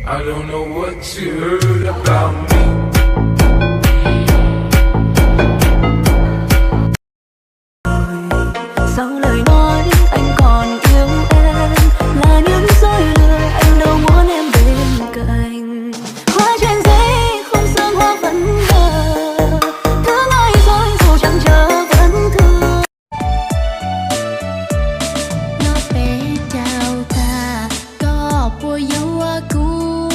I don't know what you heard about me. Sau lời nói anh còn yêu em là những dối lừa, anh đâu muốn em bên cạnh. Hoa trên giấy không sương hoa vẫn ngờ, cứ nói dối dù chẳng chờ vẫn thương. Nó bé chào ta có bùa dấu aku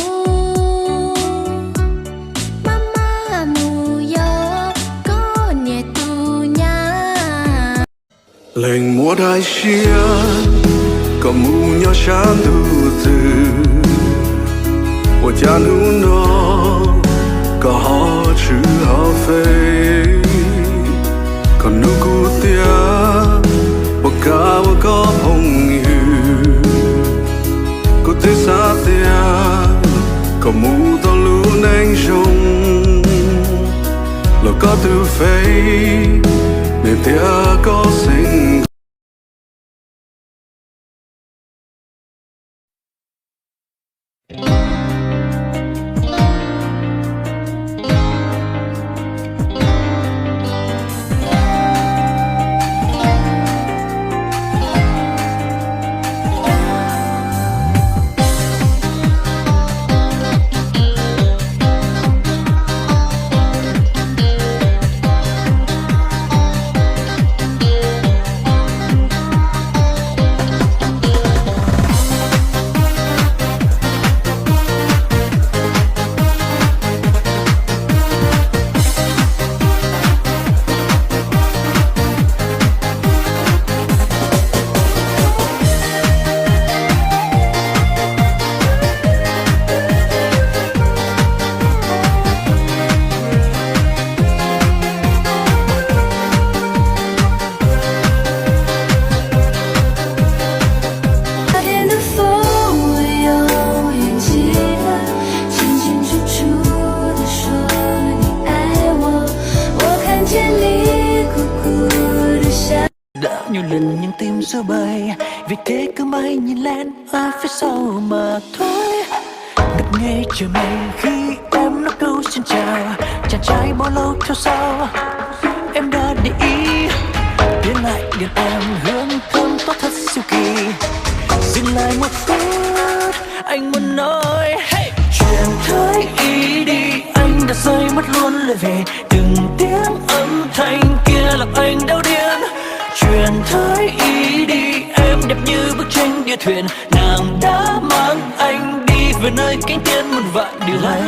mama mù gió có nhẹ tu nha. Lệnh mùa đại xiên có mù nhỏ sáng đủ từ của cha nữ nó có họ chữ họ phê còn nữ cụ tia của cả của có hồng hư có thể xa tia có mù to lũ nanh rong lo có từ phê nên tia có sinh. Nhiều lần nhưng tim rơi bời vì thế cứ mãi nhìn lên ở phía sau mà thôi. Được nghe chờ mày khi em nói câu xin chào, chàng trai bao lâu theo sau em đã để ý. Tiến lại điện em hương thơm tốt thật siêu kỳ. Dừng lại một phút anh muốn nói hey. Chuyện thôi ý đi anh đã rơi mất luôn lời về từng tiếng âm thanh kia làm anh đau điên. Chuyện thôi ý đi em đẹp như bức tranh đĩa thuyền, nàng đã mang anh đi về nơi cánh tiên muôn vạn điều hay.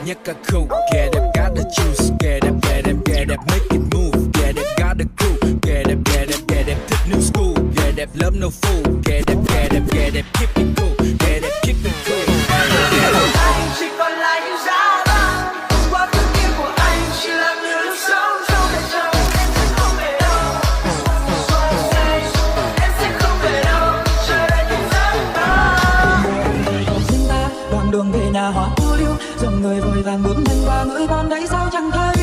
nhất cả khu. Get up, got the juice. Get up, make it move. Get up, got the crew. Get up, thích new school. Get up, love no fool. Get up, keep it cool. Get up, keep it cool. Anh chỉ còn lại những giá băng. Qua thương yêu của anh chỉ là người luôn sống trong đời trong. Em sẽ không về đâu. Em sẽ không về đâu. Chờ đợi những giấc mơ. Nhưng ta đoạn nhà hoa thu liêu, dòng người vội vàng bước nhanh qua người con đấy sao chẳng thấy.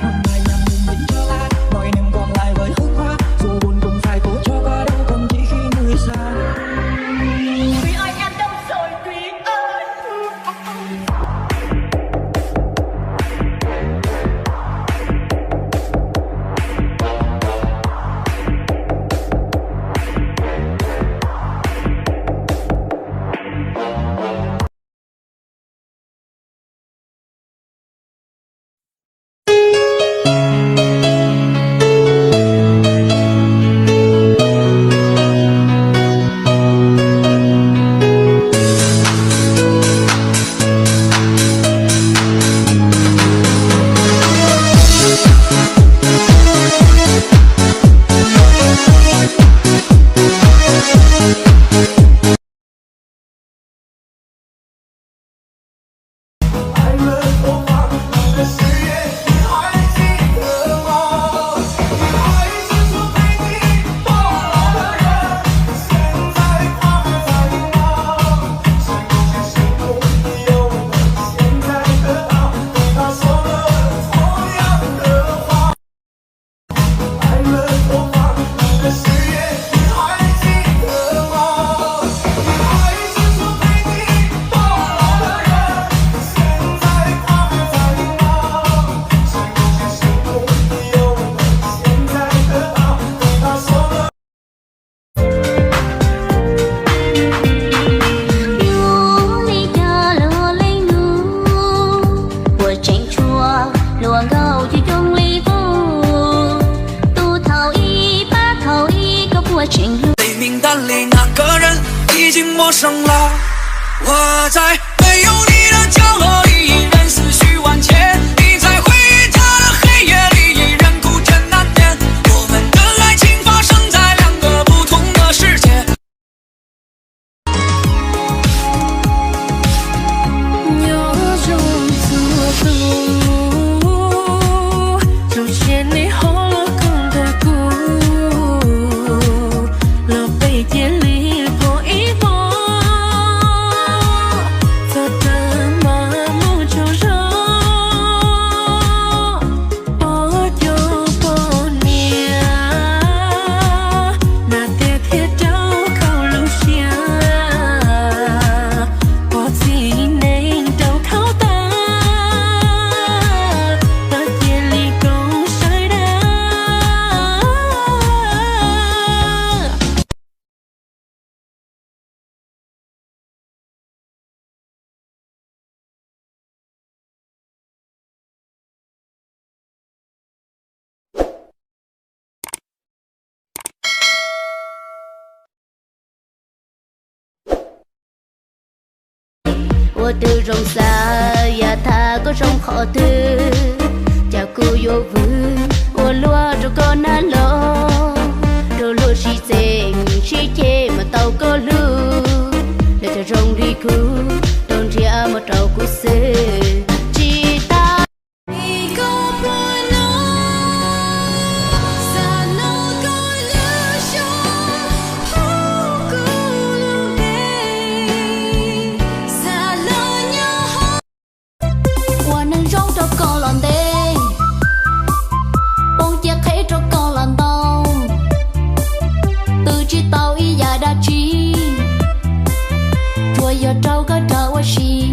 Một ngày nhằm bình định cho ta, mọi niềm còn lại với hương hoa. Dù buồn cũng phải cố cho qua đâu còn chỉ khi người xa. Thủy ơi em đâu rồi Thủy ơi.被名单里那个人已经陌生了，我在没有你的角落里依然思绪万千，你在回忆他的黑夜里依然孤枕难眠，我们的爱情发生在两个不同的世界。有种速度，就见你红了更的骨，了被电力破一破，他的麻木就热，我就不念，那跌跌都靠路线，我自己内都靠打，那电力共谁的？我的容沙呀，他个容好的，家古有味，我罗着个那罗，罗罗是真是甜嘛到个路，那这容里苦，东天阿么到古色，知道。一个不能，撒诺个流向，不顾路给，撒了鸟好。我能绕着高浪的，bông chia khế cho con làm đau, từ chỉ tao ý ya đã chi, chùa giờ trâu có trâu quá xì.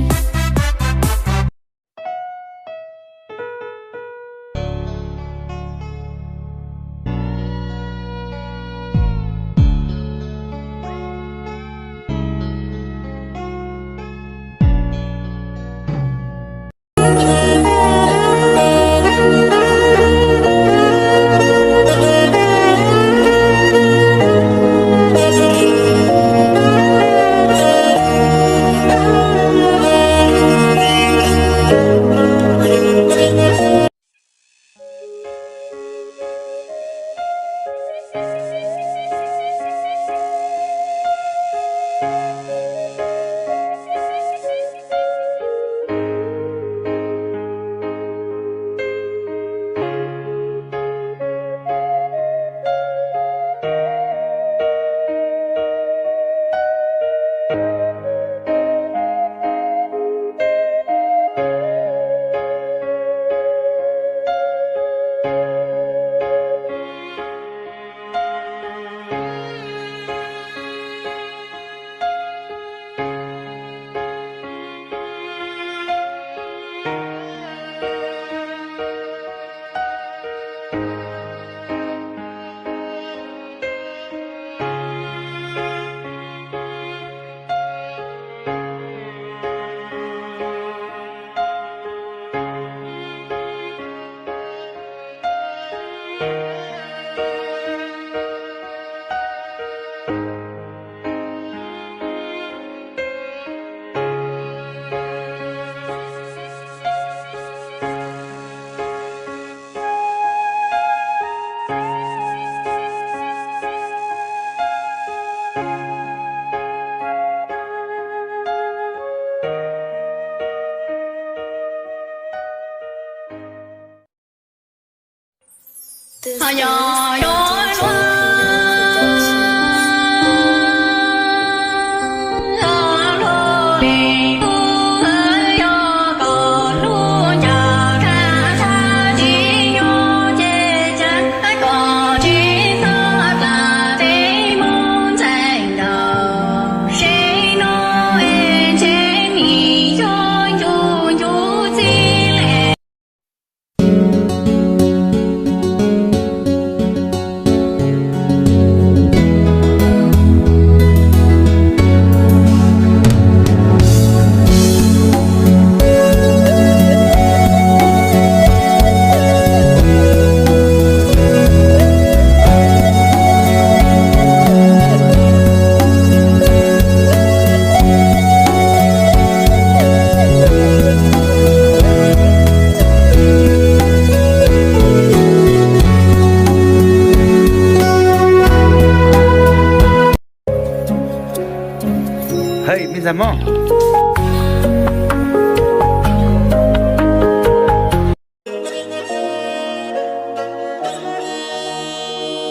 Hey, mes amants.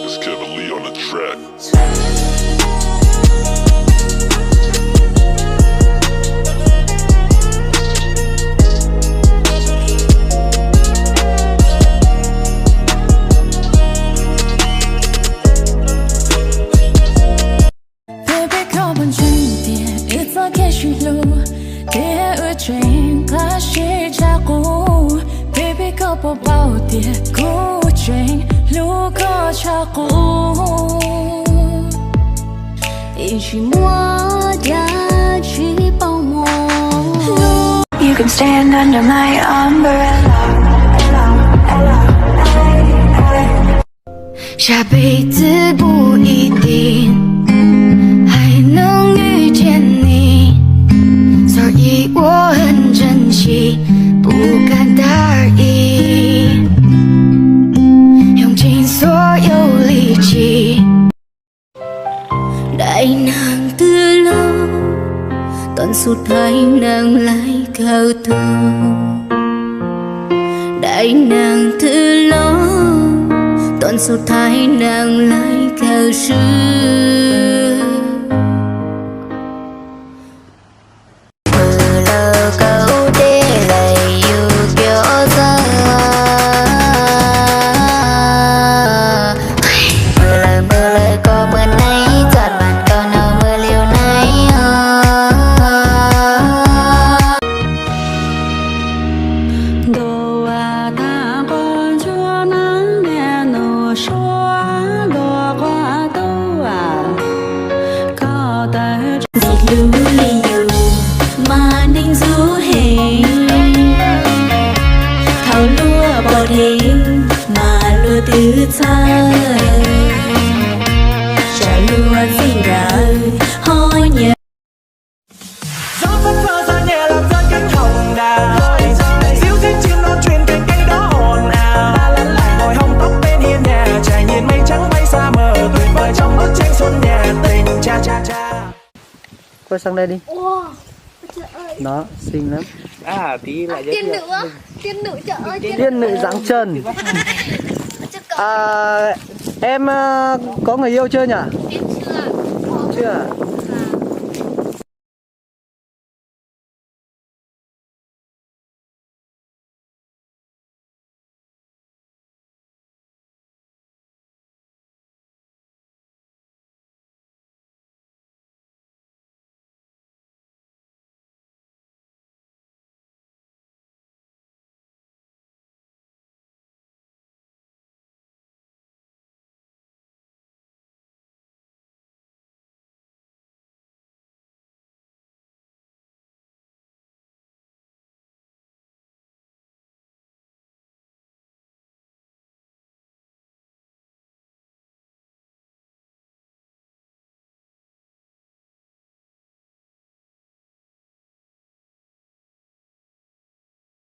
It's Kevin Lee on the track. Baby có bao bao tiền cố chuyện lúc có cha cô ý chỉ muốn đã chỉ bao mong. You can stand under my umbrella. 下辈子不一定还能遇见你，所以我很珍惜，不敢大意，用尽所有力气。Đại nàng từ lâu, toàn suốt hai nàng lại cao thơ. Đại nàng từ lâu, toàn suốt hai nàng lại cao sư. Từ xa trả luôn xin đời ho nhẹ gió phất phơ ra nhẹ làm rơi cánh hồng đào díu dít chim non truyền cánh cây đó ồn ào mồi hồng tóc bên hiên nhà trải nhìn mây trắng bay xa mờ tuyệt vời trong bức tranh xuân nhà tình cha cha cha. Quay sang đây đi. Wow, trời ơi. Đó, xinh lắm. À, tí lại giới thiệu. Tiên nữ trời ơi. Tiên nữ dáng chân. À, em có người yêu chưa nhỉ? Em chưa. Chưa.